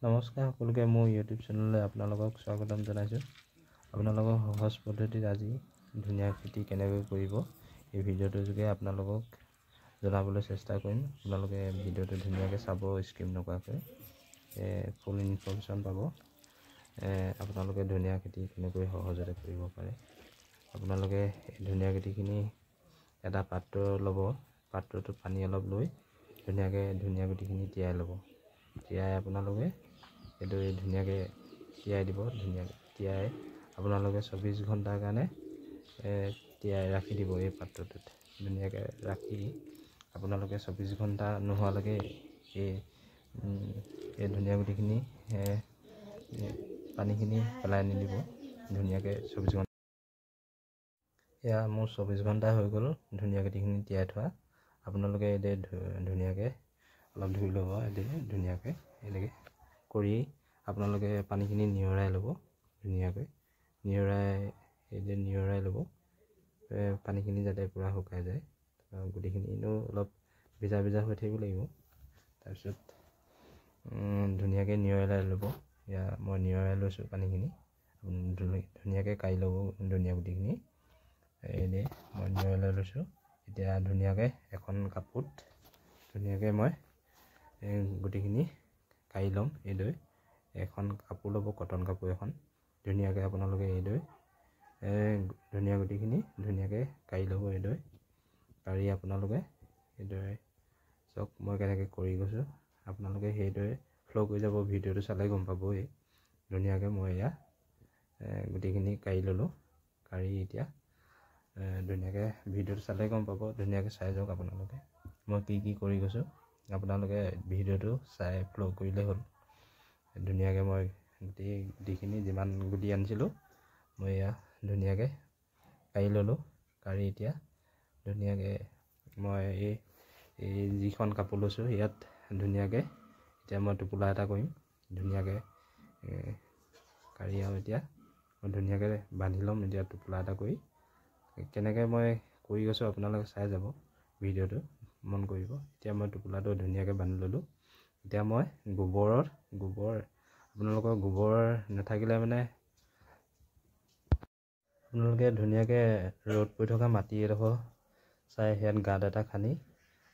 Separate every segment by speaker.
Speaker 1: নমস্কাৰ সকলোকে মোৰ ইউটিউব চেনেললৈ আপোনালোকক স্বাগতম জনাইছোঁ। আপোনালোকক সহজ পদ্ধতিত আজি ধুনীয়া খেতি কেনেকৈ কৰিব এই ভিডিঅ'টোৰ যোগে আপোনালোকক জনাবলৈ চেষ্টা কৰিম। আপোনালোকে ভিডিঅ'টো ধুনীয়াকৈ চাব, স্কিপ নকৰাকৈ ফুল ইনফৰমেশ্যন পাব। আপোনালোকে ধুনীয়া খেতি কেনেকৈ সহজতে কৰিব পাৰে। আপোনালোকে ধুনীয়া খেতিখিনি এটা পাত্ৰ ল'ব, পাত্ৰটোত পানী অলপ লৈ ধুনীয়া গুটিখিনি তিয়াই ল'ব। তিয়াই আপোনালোকে এইটো ধুনীয়াকৈ তিয়াই দিব। ধুনীয়াকৈ তিয়াই আপোনালোকে 24 ঘণ্টাৰ কাৰণে তিয়াই ৰাখি দিব। এই পাত্ৰটোত ধুনীয়াকৈ ৰাখি আপোনালোকে 24 ঘণ্টা নোহোৱালৈকে এই ধুনীয়া গুটিখিনি পানীখিনি পেলাই নিদিব। ধুনীয়াকৈ 24 ঘণ্টা এয়া মোৰ 24 ঘণ্টা হৈ গ'ল ধুনীয়া গুটিখিনি তিয়াই থোৱা। আপোনালোকে এতিয়া ধুনীয়াকৈ অলপ ধুই ল'ব। এতিয়া ধুনীয়াকৈ এনেকৈ কৰি আপোনালোকে পানীখিনি নিয়ৰাই ল'ব। ধুনীয়াকৈ নিয়ৰাই ল'ব, পানীখিনি যাতে পূৰা শুকাই যায়। গুটিখিনি এনেও অলপ ভিজা হৈ থাকিব লাগিব। তাৰপিছত ধুনীয়াকৈ নিয়ৰাই ল'ব। এয়া মই নিয়ৰাই লৈছোঁ পানীখিনি। ধুনীয়াকৈ কাঢ়ি ল'ব ধুনীয়া গুটিখিনি। এনেই মই নিয়ৰাই লৈছোঁ। এতিয়া ধুনীয়াকৈ এখন কাপোৰত ধুনীয়াকৈ মই গুটিখিনি কাঢ়ি ল'ম। এইদৰে এখন কাপোৰ ল'ব, কটন কাপোৰ এখন। ধুনীয়াকৈ আপোনালোকে এইদৰে ধুনীয়া গুটিখিনি ধুনীয়াকৈ কাঢ়ি ল'ব। এইদৰে কাঢ়ি আপোনালোকে এইদৰে চাওক মই কেনেকৈ কৰি গৈছোঁ। আপোনালোকে সেইদৰে ফ'ল' কৰি যাব। ভিডিঅ'টো চালে গম পাবই। ধুনীয়াকৈ মই এয়া গুটিখিনি কাঢ়ি ল'লোঁ। কাঢ়ি এতিয়া ধুনীয়াকৈ ভিডিঅ'টো চালে গম পাব। ধুনীয়াকৈ চাই যাওক আপোনালোকে মই কি কৰি গৈছোঁ। আপোনালোকে ভিডিঅ'টো চাই ফ'ল' কৰিলে হ'ল। ধুনীয়াকৈ মই গুটিখিনি যিমান গুটি আনিছিলোঁ মই এয়া ধুনীয়াকৈ কাঢ়ি ল'লোঁ। কাঢ়ি এতিয়া ধুনীয়াকৈ মই এই যিখন কাপোৰ লৈছোঁ ইয়াত ধুনীয়াকৈ এতিয়া মই টোপোলা এটা কৰিম। ধুনীয়াকৈ কাঢ়ি আৰু এতিয়া মই ধুনীয়াকৈ বান্ধি ল'ম। এতিয়া টোপোলা এটা কৰি কেনেকৈ মই কৰি গৈছোঁ আপোনালোকে চাই যাব। ভিডিঅ'টো মন কৰিব। এতিয়া মই টোপোলাটো ধুনীয়াকৈ বান্ধি ল'লোঁ। এতিয়া মই গোবৰ আপোনালোকৰ গোবৰ নাথাকিলে মানে আপোনালোকে ধুনীয়াকৈ ৰ'দ পৰি থকা মাটি এডোখৰ চাই ইয়াত গাঁত এটা খান্দি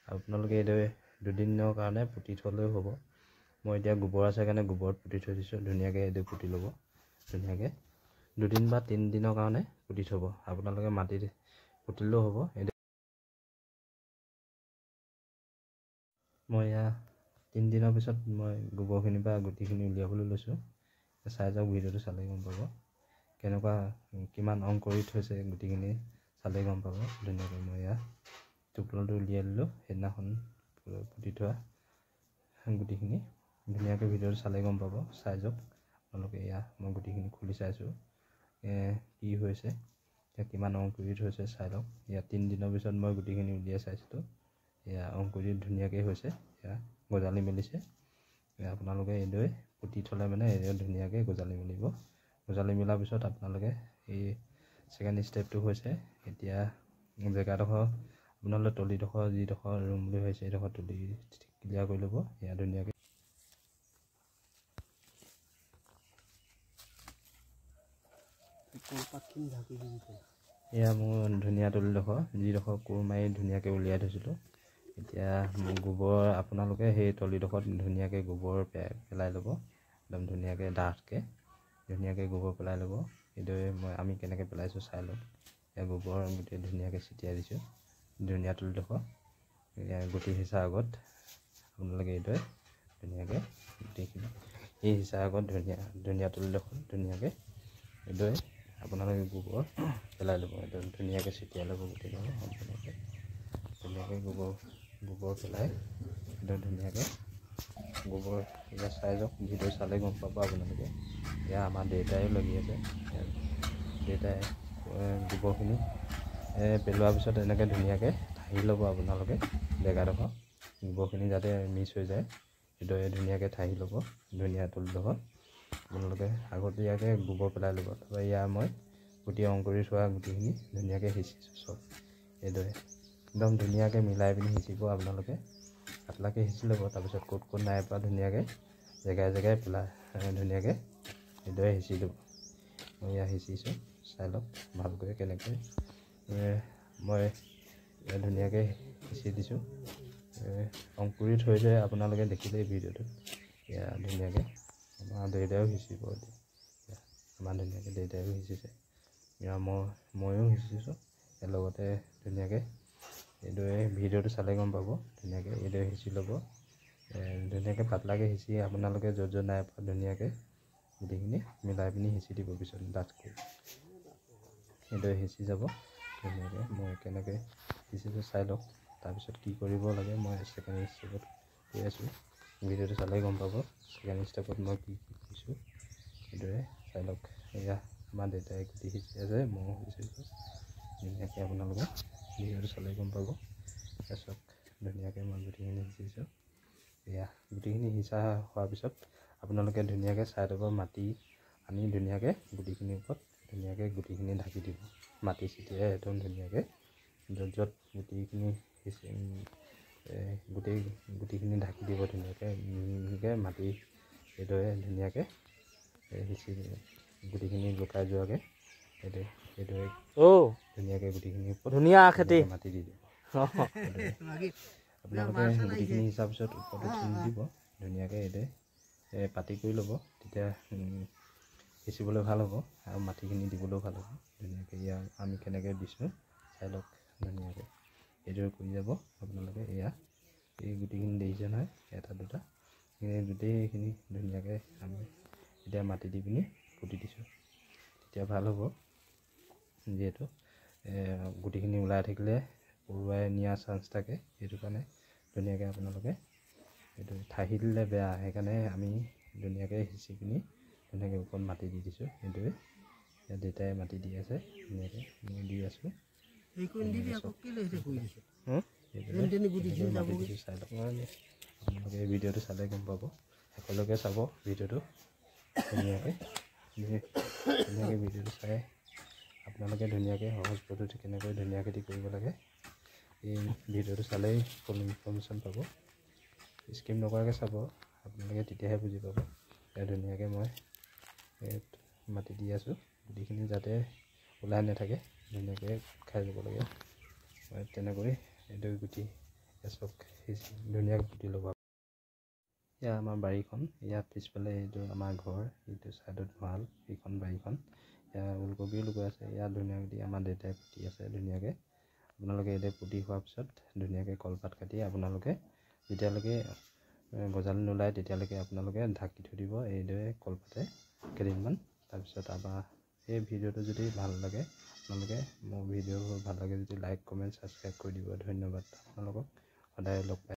Speaker 1: আপোনালোকে এইদৰে 2 দিনৰ কাৰণে পুতি থ'লেও হ'ব। মই এতিয়া গোবৰ আছে কাৰণে গোবৰত পুতি থৈ দিছোঁ। ধুনীয়াকৈ এইটো পুতি ল'ব। ধুনীয়াকৈ 2 দিন বা 3 দিনৰ কাৰণে পুতি থ'ব। আপোনালোকে মাটিত পুতিলেও হ'ব। মই এয়া 3 দিনৰ পিছত মই গোবৰখিনিৰ পৰা গুটিখিনি উলিয়াবলৈ লৈছোঁ। চাই যাওক, ভিডিঅ'টো চালে গম পাব। কেনেকুৱা কিমান অংকুৰিত হৈছে গুটিখিনি চালে গম পাব। ধুনীয়াকৈ মই এয়া টোপোলাটো উলিয়াই দিলোঁ। সেইদিনাখন পুতি থোৱা গুটিখিনি ধুনীয়াকৈ ভিডিঅ'টো চালে গম পাব। চাই যাওক আপোনালোকে। এয়া মই গুটিখিনি খুলি চাইছোঁ কি হৈছে, এতিয়া কিমান অংকুৰিত হৈছে চাই লওক। ইয়াত 3 দিনৰ পিছত মই গুটিখিনি উলিয়াই চাইছিলোঁ। এয়া অংকুৰিত ধুনীয়াকৈ হৈছে। এয়া গজালি মেলিছে। আপোনালোকে এইদৰে পুতি থ'লে মানে এইদৰে ধুনীয়াকৈ গজালি মেলিব। গজালি মেলাৰ পিছত আপোনালোকে এই ছেকেণ্ড ষ্টেপটো হৈছে এতিয়া জেগাডোখৰ আপোনালোকে তলিডোখৰ যিডোখৰ ৰুম বুলি ভাবিছে এইডোখৰ তলি ক্লিয়াৰ কৰি ল'ব। এয়া ধুনীয়াকৈ এয়া মোৰ ধুনীয়া তলিডোখৰ যিডোখৰ কোৰ মাৰি ধুনীয়াকৈ উলিয়াই থৈছিলোঁ। এতিয়া গোবৰ আপোনালোকে সেই তলিডোখৰত ধুনীয়াকৈ গোবৰ পেলাই ল'ব। একদম ধুনীয়াকৈ ডাঠকৈ ধুনীয়াকৈ গোবৰ পেলাই ল'ব। এইদৰে আমি কেনেকৈ পেলাইছোঁ চাই লওক। এয়া গোবৰ গোটেই ধুনীয়াকৈ ছটিয়াই দিছোঁ ধুনীয়া তলিডোখৰ। গুটি সিঁচাৰ আগত আপোনালোকে এইদৰে ধুনীয়াকৈ গোটেইখিনি এই সিঁচাৰ আগত ধুনীয়া তলিডোখৰ ধুনীয়াকৈ এইদৰে আপোনালোকে গোবৰ পেলাই ল'ব। একদম ধুনীয়াকৈ ছটিয়াই ল'ব গোটেইখিনি। ধুনীয়াকৈ গোবৰ পেলাই একদম ধুনীয়াকৈ গোবৰ এতিয়া চাই যাওক। ভিডিঅ' চালে গম পাব আপোনালোকে। এয়া আমাৰ দেউতাই লাগি আছে। দেউতাই গোবৰখিনি পেলোৱাৰ পিছত এনেকৈ ধুনীয়াকৈ ঠাহি ল'ব। আপোনালোকে জেগাডোখৰ গোবৰখিনি যাতে মিক্স হৈ যায় সেইদৰে ধুনীয়াকৈ ঠাহি ল'ব। ধুনীয়া তলিডোখৰ আপোনালোকে আগতীয়াকৈ গোবৰ পেলাই ল'ব। তাৰপৰা ইয়াৰ মই গুটি অংকুৰি থোৱা গুটিখিনি ধুনীয়াকৈ সিঁচিছোঁ চব। এইদৰে একদম ধুনীয়াকৈ মিলাই পিনি সিঁচিব আপোনালোকে। পাতলাকৈ সিঁচি ল'ব। তাৰপিছত ক'ত নাই পৰা ধুনীয়াকৈ জেগাই জেগাই পেলাই ধুনীয়াকৈ এইদৰে সিঁচি ল'ব। মই ইয়াত সিঁচিছোঁ, চাই লওক ভালকৈ কেনেকৈ মই ধুনীয়াকৈ সিঁচি দিছোঁ। অংকুৰিত হৈ যায় আপোনালোকে দেখিলেই ভিডিঅ'টোত। এয়া ধুনীয়াকৈ আমাৰ দেউতায়েও সিঁচিব, আমাৰ ধুনীয়াকৈ দেউতায়েও সিঁচিছে, ময়ো সিঁচিছোঁ। ইয়াৰ লগতে ধুনীয়াকৈ এইদৰে ভিডিঅ'টো চালে গম পাব। ধুনীয়াকৈ এইদৰে সিঁচি ল'ব, ধুনীয়াকৈ পাতলাকৈ সিঁচি আপোনালোকে য'ত য'ত নাই পোৱা ধুনীয়াকৈ গোটেইখিনি মিলাই পিনি সিঁচি দিব পিছত ডাঠকৈ। এইদৰে সিঁচি যাব ধুনীয়াকৈ। মই কেনেকৈ সিঁচিছোঁ চাই লওক। তাৰপিছত কি কৰিব লাগে মই ছেকেণ্ড ষ্টেপত কৈ আছোঁ, ভিডিঅ'টো চালেই গম পাব ছেকেণ্ড ষ্টেপত মই কি কৰিছোঁ। এইদৰে চাই লওক। এয়া আমাৰ দেউতাই গুটি সিঁচি আছে, ময়ো সিঁচিছোঁ। ধুনীয়াকৈ আপোনালোকে ভিডিঅ'টো চালেই গম পাব। তাৰপিছত ধুনীয়াকৈ মই গুটিখিনি সিঁচিছোঁ। এয়া গুটিখিনি সিঁচা হোৱাৰ পিছত আপোনালোকে ধুনীয়াকৈ ছাইডৰ পৰা মাটি আনি ধুনীয়াকৈ গুটিখিনিৰ ওপৰত ধুনীয়াকৈ গুটিখিনি ঢাকি দিব। মাটি ছিটিয়াই একদম ধুনীয়াকৈ য'ত য'ত গুটিখিনি গুটিখিনি ঢাকি দিব ধুনীয়াকৈ মাটি এইদৰে ধুনীয়াকৈ সিঁচি গুটিখিনি লুকাই যোৱাকৈ এইদৰে ধুনীয়াকৈ গুটিখিনিৰ ওপৰত
Speaker 2: ধুনীয়া খেতি
Speaker 1: মাটি দি দিব। আপোনালোকে গুটিখিনি সিঁচাৰ পিছত ওপৰতো চিন দিব ধুনীয়াকৈ। এইদৰে পাতি কৰি ল'ব, তেতিয়া সিঁচিবলৈ ভাল হ'ব আৰু মাটিখিনি দিবলৈও ভাল হ'ব। ধুনীয়াকৈ ইয়াৰ আমি কেনেকৈ দিছোঁ চাই লওক। ধুনীয়াকৈ এইদৰে কৰি যাব আপোনালোকে। এয়া এই গুটিখিনি দেখিছে নহয়, এটা দুটা গোটেইখিনি ধুনীয়াকৈ আমি এতিয়া মাটি দি পিনি পুতি দিছোঁ, তেতিয়া ভাল হ'ব। যিহেতু গুটিখিনি ওলাই থাকিলে পৰুৱাই নিয়াৰ চান্স থাকে, সেইটো কাৰণে ধুনীয়াকৈ আপোনালোকে এইটো ঠাহি দিলে বেয়া, সেইকাৰণে আমি ধুনীয়াকৈ সিঁচি পিনি ধুনীয়াকৈ ওপৰত মাটি দি দিছোঁ। সেইদৰে দেউতাই মাটি দি আছে ধুনীয়াকৈ, মই দি আছোঁ। চাই লওক আপোনালোকে এই ভিডিঅ'টো চালে গম পাব। সকলোকে চাব ভিডিঅ'টো ধুনীয়াকৈ ভিডিঅ'টো চাই আপোনালোকে ধুনীয়াকৈ সহজ পদ্ধতি কেনেকৈ ধুনীয়া খেতি কৰিব লাগে এই ভিডিঅ'টো চালেই ফুল ইনফৰ্মেশ্যন পাব। স্কিপ নকৰাকৈ চাব আপোনালোকে, তেতিয়াহে বুজি পাব। ধুনীয়াকৈ মই মাটি দি আছোঁ, গুটিখিনি যাতে ওলাই নাথাকে ধুনীয়াকৈ খাই যাব লাগে। মই তেনেকৈ এইদৰে গুটি চব সিঁচি ধুনীয়াকৈ পুতি ল'ব। এয়া আমাৰ বাৰীখন, ইয়াৰ পিছফালে এইটো আমাৰ ঘৰ, এইটো ছাইডত ভঁৰাল, এইখন বাৰীখন। ইয়াৰ ওলকবিও লগোৱা আছে। ইয়াত ধুনীয়াকৈ আমাৰ দেউতাই পুতি আছে ধুনীয়াকৈ। আপোনালোকে এইদৰে পুতি হোৱাৰ পিছত ধুনীয়াকৈ কলপাত কাটি আপোনালোকে যেতিয়ালৈকে গজালি নোলায় তেতিয়ালৈকে আপোনালোকে ঢাকি থৈ দিব এইদৰে কলপাতে কেইদিনমান। তাৰপিছত আমাৰ এই ভিডিঅ'টো যদি ভাল লাগে আপোনালোকে, মোৰ ভিডিঅ'বোৰ ভাল লাগে যদি লাইক কমেণ্ট ছাবস্ক্ৰাইব কৰি দিব। ধন্যবাদ। আপোনালোকক সদায় লগ পাই